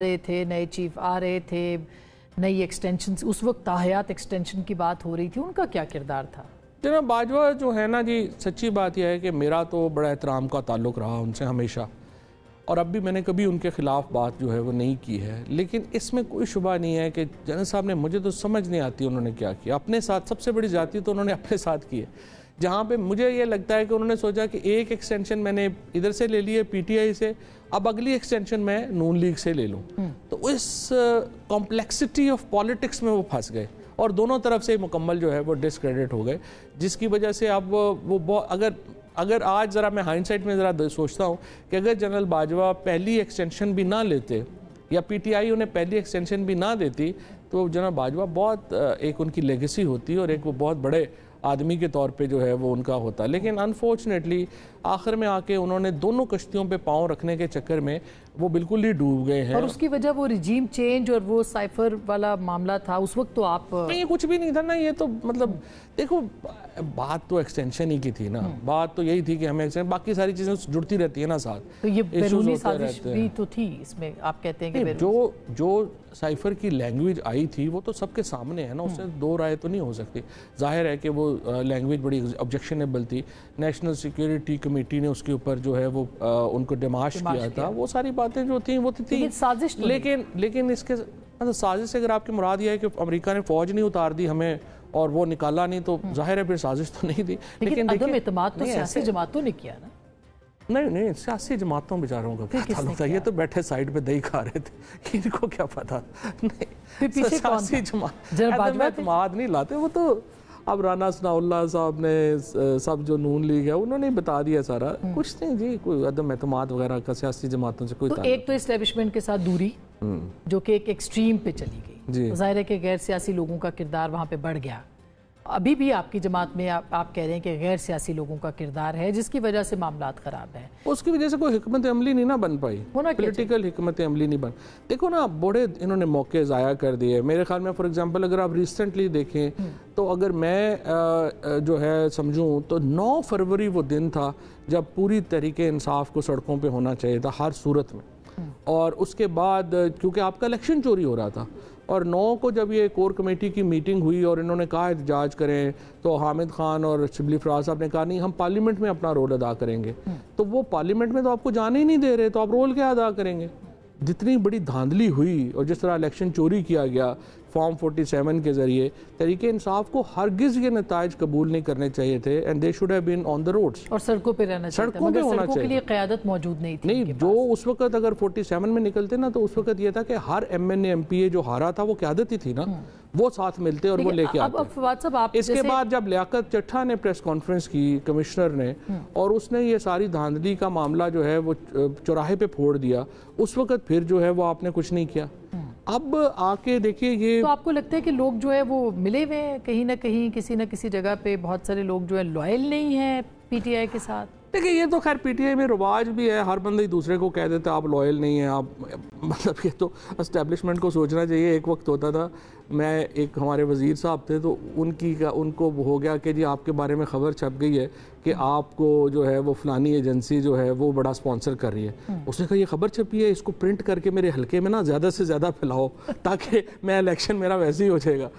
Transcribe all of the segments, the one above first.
रहे थे, नए चीफ आ रहे थे, नई एक्सटेंशन, उस वक्त ताहयात एक्सटेंशन की बात हो रही थी, उनका क्या किरदार था? जनाब बाजवा जो है ना जी, सच्ची बात यह है कि मेरा तो बड़ा एहतराम का ताल्लुक़ रहा उनसे हमेशा, और अब भी मैंने कभी उनके ख़िलाफ़ बात जो है वो नहीं की है। लेकिन इसमें कोई शुबा नहीं है कि जनरल साहब ने, मुझे तो समझ नहीं आती उन्होंने क्या किया अपने साथ। सबसे बड़ी ज़्यादती तो उन्होंने अपने साथ की है, जहाँ पे मुझे ये लगता है कि उन्होंने सोचा कि एक एक्सटेंशन मैंने इधर से ले ली है पीटीआई से, अब अगली एक्सटेंशन मैं नून लीग से ले लूँ। तो इस कॉम्प्लेक्सिटी ऑफ पॉलिटिक्स में वो फंस गए और दोनों तरफ से मुकम्मल जो है वो डिसक्रेडिट हो गए, जिसकी वजह से अब वो अगर आज ज़रा मैं हाइंडसाइट में ज़रा सोचता हूँ कि अगर जनरल बाजवा पहली एक्सटेंशन भी ना लेते या पीटीआई उन्हें पहली एक्सटेंशन भी ना देती, तो जनरल बाजवा बहुत एक उनकी लेगेसी होती और एक वो बहुत बड़े आदमी के तौर पे जो है वो उनका होता। लेकिन अनफॉर्चुनेटली आखिर में आके उन्होंने दोनों कश्तियों पे पाँव रखने के चक्कर में वो बिल्कुल ही डूब गए हैं। और उसकी वजह वो रिजीम चेंज और वो साइफर वाला मामला था उस वक्त। तो आप नहीं, कुछ भी नहीं था ना, ये तो मतलब देखो बात तो एक्सटेंशन ही की थी ना, बात तो यही थी कि हमें एक्सटेंशन, बाकी सारी चीज़ें जुड़ती रहती है ना साथ। तो ये बैरूनी साजिश भी तो थी इसमें, आप कहते हैं कि जो साइफर की लैंग्वेज आई थी वो तो सबके सामने है ना, उससे दो राय तो नहीं हो सकती। जाहिर है कि वो लैंग्वेज बड़ी ऑब्जेक्शनेबल थी, नेशनल सिक्योरिटी कमेटी ने उसके ऊपर जो है वो उनको डिमाश किया था, वो सारी बातें जो थी वो थी साजिश। लेकिन इसके मतलब साजिश से अगर आपकी मुराद यह है कि अमेरिका ने फौज नहीं उतार दी हमें और वो निकाला नहीं, तो जाहिर है फिर साजिश तो नहीं थी। लेकिन अदम एतमाद तो सियासी जमातों ने किया ना। नहीं, सियासी जमातों बेचारों का क्या ताल्लुक था, ये तो बैठे साइड पे दही खा रहे थे, इनको क्या पता। नहीं, सियासी जमात एतमाद नहीं लाते, वो तो अब राना सनाउल्लाह साहब ने सब जो नून लीग है उन्होंने बता दिया सारा कुछ नहीं जी, कोई अदम एतमाद वगैरह का सियासी जमातों से कोई। तो एक तो एस्टेब्लिशमेंट के साथ दूरी जो कि एक एक्सट्रीम पे चली गई, जाहिर है कि गैर सियासी लोगों का किरदार वहाँ पे बढ़ गया। अभी भी आपकी जमात में आप कह रहे हैं कि गैर सियासी लोगों का किरदार है जिसकी वजह से मामलात खराब है, उसकी वजह से कोई हिकमत अमली नहीं ना बन पाई, पॉलिटिकल हिकमत अमली नहीं बन। देखो ना, बड़े इन्होंने मौके ज़ाया कर दिए मेरे ख्याल में। फॉर एग्जांपल अगर आप रिसेंटली देखें तो अगर मैं जो है समझूं तो 9 फरवरी वो दिन था जब पूरी तरीके इंसाफ को सड़कों पर होना चाहिए था हर सूरत में, और उसके बाद क्योंकि आपका इलेक्शन चोरी हो रहा था, और 9 को जब ये कोर कमेटी की मीटिंग हुई और इन्होंने कहा एहतजाज करें, तो हामिद खान और शिबली फराज साहब ने कहा नहीं, हम पार्लियामेंट में अपना रोल अदा करेंगे। तो वो पार्लियामेंट में तो आपको जाने ही नहीं दे रहे, तो आप रोल क्या अदा करेंगे? जितनी बड़ी धांधली हुई और जिस तरह इलेक्शन चोरी किया गया फॉर्म 47 के ज़रिए, तरीके इंसाफ को हरगिज़ ये नताइज कबूल नहीं करने चाहिए थे, and they should have been on the roads, और सड़कों पे रहना चाहिए, सड़कों पे होना चाहिए। के लिए क़यादत मौजूद नहीं थी। नहीं, जो उस वक्त अगर 47 में निकलते ना, तो उस वक्त ये था कि हर MNA MPA जो हारा था वो क़यादत ही थी ना, वो साथ मिलते और वो लेके आते। इसके बाद जब लियाकत चट्ठा ने प्रेस कॉन्फ्रेंस की कमिश्नर ने, और उसने ये सारी धांधली का मामला जो है वो चौराहे पे फोड़ दिया, उस वक्त फिर जो है वो आपने कुछ नहीं किया। अब आके देखिए ये, तो आपको लगता है कि लोग जो है वो मिले हुए हैं कहीं ना कहीं, किसी न किसी जगह पे बहुत सारे लोग जो है लॉयल नहीं है पीटीआई के साथ? देखिए ये तो खैर पीटीआई में रिवाज भी है, हर बंदे दूसरे को कह देते आप लॉयल नहीं है आप, मतलब ये तो एस्टेब्लिशमेंट को सोचना चाहिए। एक वक्त होता था, मैं एक हमारे वज़ीर साहब थे, तो उनको हो गया कि जी आपके बारे में ख़बर छप गई है कि आपको जो है वो फ़लानी एजेंसी जो है वो बड़ा स्पॉन्सर कर रही है। उसने कहा ये खबर छपी है, इसको प्रिंट करके मेरे हल्के में ना ज़्यादा से ज़्यादा फैलाओ ताकि मैं इलेक्शन मेरा वैसे ही हो जाएगा।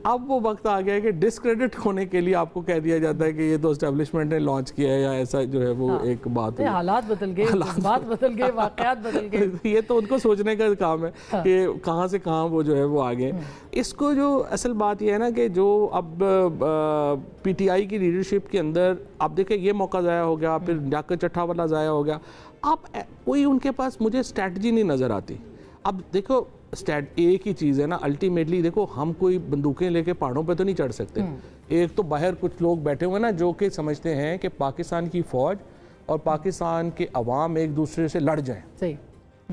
अब वो वक्त आ गया है कि डिसक्रेडिट होने के लिए आपको कह दिया जाता है कि ये तो एस्टेब्लिशमेंट ने लॉन्च किया है, या ऐसा जो है वो एक बात है। हालात बदल गए, बात बदल गए, वाक़यात बदल गए। ये तो उनको सोचने का काम है कि कहाँ से कहाँ वो जो है वो आगे। इसको जो असल बात यह है ना कि जो अब पीटीआई की लीडरशिप के अंदर आप देखें ये मौका ज़ाया हो गया, फिर लियाकत चट्ठा वाला ज़ाया हो गया, आप कोई उनके पास मुझे स्ट्रैटेजी नहीं नज़र आती। अब देखो एक ही चीज़ है ना, अल्टीमेटली देखो हम कोई बंदूकें लेके पहाड़ों पे तो नहीं चढ़ सकते। एक तो बाहर कुछ लोग बैठे हुए ना जो कि समझते हैं कि पाकिस्तान की फ़ौज और पाकिस्तान के अवाम एक दूसरे से लड़ जाएं। सही,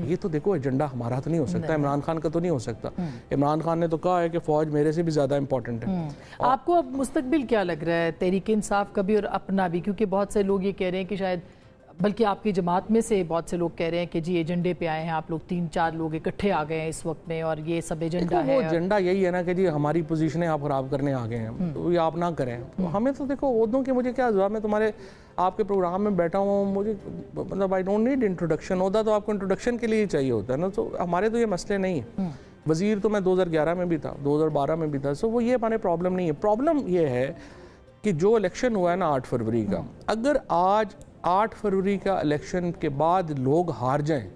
ये तो देखो एजेंडा हमारा तो नहीं हो सकता, इमरान खान का तो नहीं हो सकता। इमरान खान ने तो कहा है कि फ़ौज मेरे से भी ज़्यादा इंपॉर्टेंट है। आपको अब मुस्तकबिल क्या लग रहा है तहरीक इंसाफ का भी और अपना भी, क्योंकि बहुत से लोग ये कह रहे हैं कि शायद बल्कि आपकी जमात में से बहुत से लोग कह रहे हैं कि जी एजेंडे पे आए हैं आप लोग, 3-4 लोग इकट्ठे आ गए हैं इस वक्त में और ये सब एजेंडा है। वो एजेंडा यही है ना कि जी हमारी पोजीशनें आप खराब करने आ गए हैं, तो ये आप ना करें। तो हमें तो देखो ओहदों के मुझे क्या जवाब, मैं तुम्हारे आपके प्रोग्राम में बैठा हूँ, मुझे मतलब आई डोंट नीड इंट्रोडक्शन। ओहदा तो आपको इंट्रोडक्शन के लिए ही चाहिए होता है ना, तो हमारे तो ये मसले नहीं है। वज़ीर तो मैं 2011 में भी था, 2012 में भी था, सो वो ये हमारे प्रॉब्लम नहीं है। प्रॉब्लम ये है कि जो इलेक्शन हुआ है ना 8 फरवरी का, अगर आज 8 फरवरी का इलेक्शन के बाद लोग हार जाएं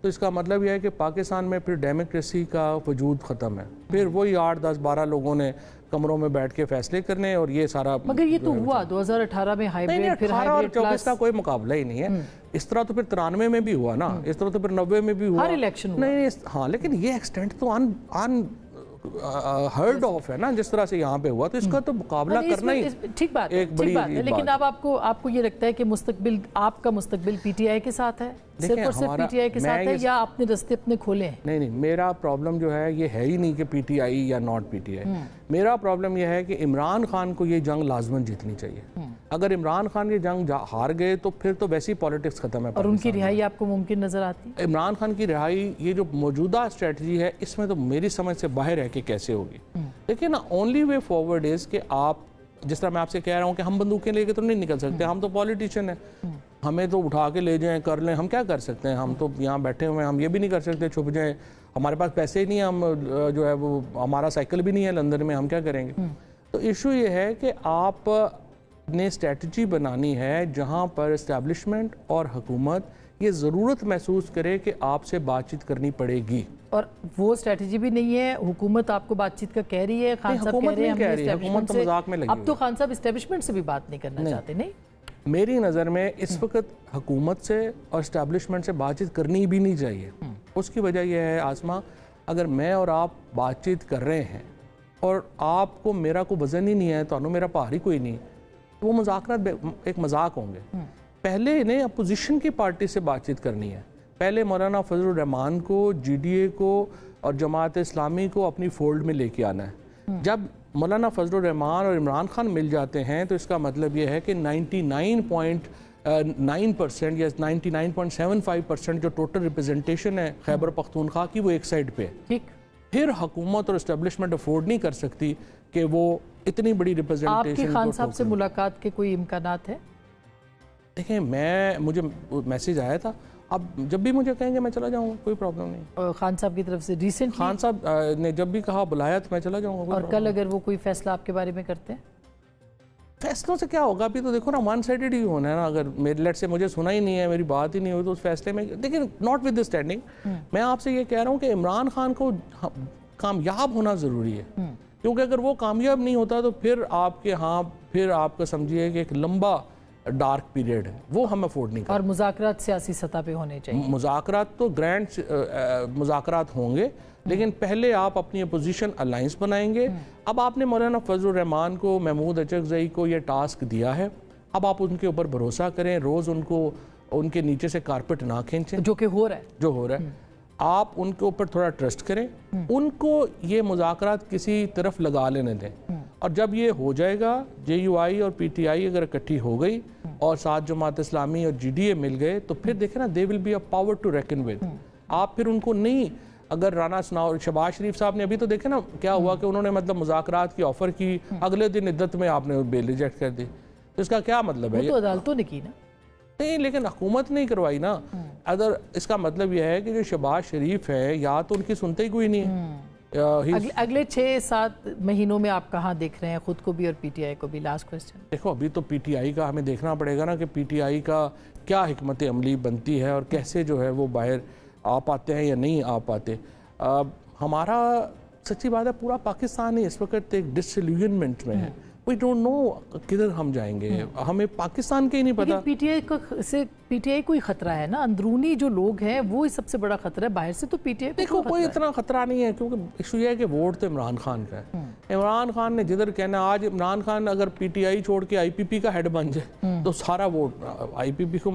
तो इसका मतलब यह है कि पाकिस्तान में फिर डेमोक्रेसी का वजूद ख़त्म है। फिर वही 8, 10, 12 लोगों ने कमरों में बैठ के फैसले करने और ये सारा। मगर ये तो हुआ 2018 में हाइब्रिड, फिर हाइब्रिड 24 का कोई मुकाबला ही नहीं है। इस तरह तो फिर 93 में भी हुआ ना, इस तरह तो फिर 90 में भी हुआ, हर इलेक्शन हुआ। नहीं हाँ, लेकिन ये एक्सटेंट तो हर्ड ऑफ है ना, जिस तरह से यहाँ पे हुआ, तो इसका तो मुकाबला करना ही ठीक बात है, ठीक बात है। लेकिन अब आपको ये लगता है कि मुस्तकबिल, आपका मुस्तकबिल पीटीआई के साथ है, सिर्फ और सिर्फ पीटीआई के साथ है, या अपने रास्ते अपने खोले हैं? नहीं, मेरा प्रॉब्लम जो है ये है ही नहीं कि पीटीआई या नॉट पीटीआई। मेरा प्रॉब्लम यह है कि इमरान खान को ये जंग लाजमन जीतनी चाहिए। अगर इमरान खान ये जंग हार गए तो फिर तो वैसी पॉलिटिक्स खत्म है। और उनकी रिहाई आपको मुमकिन नजर आती है? इमरान खान की रिहाई, ये जो मौजूदा स्ट्रेटजी है, इसमें तो मेरी समझ से बाहर है कि कैसे होगी। देखिए ना, ओनली वे फॉरवर्ड इज कि आप, जिस तरह मैं आपसे कह रहा हूँ कि हम बंदूकें लेके तो नहीं निकल सकते, हम तो पॉलिटिशियन हैं, हमें तो उठा के ले जाएं, कर लें, हम क्या कर सकते हैं? हम तो यहाँ बैठे हुए हैं, हम ये भी नहीं कर सकते छुप जाएं, हमारे पास पैसे ही नहीं है, हम जो है वो हमारा साइकिल भी नहीं है लंदन में, हम क्या करेंगे? तो इशू ये है कि आप ने स्ट्रेटजी बनानी है जहाँ पर इस्टेब्लिशमेंट और हुकूमत ये ज़रूरत महसूस करे कि आपसे बातचीत करनी पड़ेगी। और वो स्ट्रेटजी भी नहीं है, हुकूमत आपको बातचीत का कह रही है, खान साहब कह रहे हैं हुकूमत तो मजाक में लगी। अब तो खान साहब एस्टेब्लिशमेंट से भी बात नहीं करना चाहते। नहीं, मेरी नज़र में इस वक्त हुकूमत से और इस्टेब्लिशमेंट से बातचीत करनी भी नहीं चाहिए। उसकी वजह यह है आसमा, अगर मैं और आप बातचीत कर रहे हैं और आपको मेरा कोई वजन ही नहीं है, तो मेरा भार ही कोई नहीं, तो वो मुज़ाकरात एक मजाक होंगे। पहले इन्हें अपोजिशन की पार्टी से बातचीत करनी है। पहले मौलाना फजलुर रहमान को, जीडीए को और जमात इस्लामी को अपनी फोल्ड में लेके आना है। जब मौलाना फजलुर रहमान और इमरान खान मिल जाते हैं तो इसका मतलब ये है कि 99.9% या 99.75% जो टोटल रिप्रेजेंटेशन है खैबर पख्तूनख्वा की, वो एक साइड पे है। फिर हुकूमत और इस्टेब्लिशमेंट अफोर्ड नहीं कर सकती कि वो इतनी बड़ी रिप्रेजेंटेशन। आपकी खान साहब से मुलाकात के कोई इम्कानात है? देखिए, मुझे मैसेज आया था, अब जब भी मुझे कहेंगे मैं चला जाऊंगा, कोई प्रॉब्लम नहीं। और खान साहब की तरफ से रिसेंटली खान साहब ने जब भी कहा, बुलाया, तो मैं चला जाऊंगा। और कल अगर वो कोई फैसला आपके बारे में करते हैं? फैसलों से क्या होगा? अभी तो देखो ना, वन साइडेड ही होना है ना। अगर मेरे लेट से मुझे सुना ही नहीं है, मेरी बात ही नहीं हुई, तो उस फैसले में देखिए, नॉट विद स्टैंडिंग, मैं आपसे ये कह रहा हूँ कि इमरान खान को कामयाब होना ज़रूरी है, क्योंकि अगर वो कामयाब नहीं होता तो फिर आपके फिर आपका समझिए कि एक लंबा डार्क पीरियड है, वो हम अफोर्ड नहीं कर। और मुज़ाकरात सियासी सतह पे होने चाहिए। मुज़ाकरात तो ग्रैंड मुज़ाकरात होंगे, लेकिन पहले आप अपनी अपोजिशन अलायंस बनाएंगे। अब आपने मौलाना फजलुर रहमान को, महमूद अचकज़ई को ये टास्क दिया है, अब आप उनके ऊपर भरोसा करें, रोज़ उनको उनके नीचे से कारपेट ना खींचें, जो कि हो रहा है। आप उनके ऊपर थोड़ा ट्रस्ट करें, उनको ये मुज़ाकरात किसी तरफ लगा लेने दें। और जब ये हो जाएगा, JUI और PTI अगर इकट्ठी हो गई और साथ जमात इस्लामी और GDA मिल गए, तो फिर देखें ना, they will be a power to reckon with. आप फिर उनको नहीं, अगर राना सनाउर, शहबाज शरीफ साहब ने अभी तो देखे ना क्या हुआ कि उन्होंने मतलब मुज़ाकरात की ऑफर की, अगले दिन इद्दत में आपने बेल रिजेक्ट कर दी, तो इसका क्या मतलब है? तो अदालतों ने की ना। नहीं, लेकिन हुकूमत नहीं करवाई ना। अगर इसका मतलब यह है कि जो शहबाज शरीफ है, या तो उनकी सुनते ही कोई नहीं है। अगले 6-7 महीनों में आप कहाँ देख रहे हैं खुद को भी और PTI को भी? Last question. देखो, अभी तो PTI का हमें देखना पड़ेगा ना कि PTI का क्या हिकमत अमली बनती है और कैसे जो है वो बाहर आ पाते हैं या नहीं आ पाते। हमारा सच्ची बात है, पूरा पाकिस्तान ही इस वक्त एक डिसइल्यूजनमेंट में है। वी डोंट नो किधर हम जाएंगे, हमें पाकिस्तान के ही नहीं पता। PTI कोई खतरा है ना? अंदरूनी जो लोग हैं वो सबसे बड़ा खतरा है, बाहर से तो PTI देखो कोई इतना खतरा नहीं है, क्योंकि इशू ये है कि वोट तो इमरान खान का है। इमरान खान ने जिधर कहना, आज इमरान खान अगर PTI छोड़ के IPP का हेड बन जाए तो सारा वोट IPP को